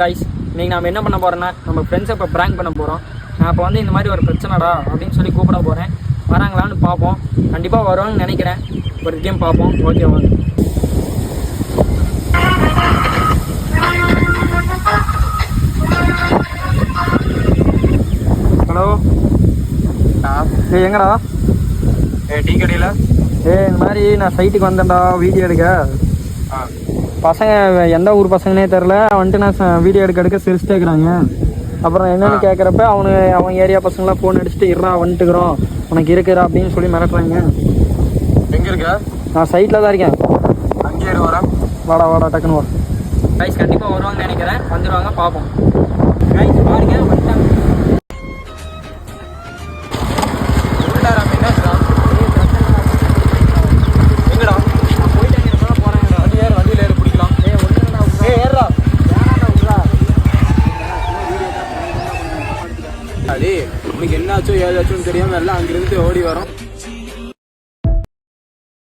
Guys இன்னைக்கு நம்ம என்ன பண்ண போகிறோன்னா நம்ம ஃப்ரெண்ட்ஸை இப்போ ப்ராங்க் பண்ண போகிறோம். நான் இப்போ வந்து இந்த மாதிரி ஒரு பிரச்சனைடா அப்படின்னு சொல்லி கூப்பிட போகிறேன். வராங்களான்னு பார்ப்போம். கண்டிப்பாக வருவாங்கன்னு நினைக்கிறேன். ஒரு கேம் பார்ப்போம். ஓகே வாங்க. ஹலோ எங்கடா? டீ கடையில். இந்த மாதிரி நான் சைட்டுக்கு வந்தேன்டா வீடியோ எடுக்க. பசங்க எந்த ஊர் பசங்கனே தெரில வந்துட்டு நான் வீடியோ எடுக்க சிரிச்சுட்டே இருக்கிறாங்க. அப்புறம் என்னென்னு கேட்குறப்ப அவன் ஏரியா பசங்களாம் ஃபோன் அடிச்சுட்டு இருறா வந்துட்டுக்கிறோம் உனக்கு இருக்கிறா அப்படின்னு சொல்லி மிரட்டுறாங்க. எங்கே இருக்க? நான் சைட்டில் தான் இருக்கேன். அங்கேயே வரேன். வாடா டக்குன்னு வா. கைஸ் கண்டிப்பாக வருவாங்கன்னு நினைக்கிறேன். வந்துடுவாங்க பார்ப்போம். கைஸ் பாருங்க வந்துட்டாங்க. உனக்கு என்னாச்சோ ஏதாச்சும் தெரியாம எல்லாம் அங்கிருந்து ஓடி வரோம்.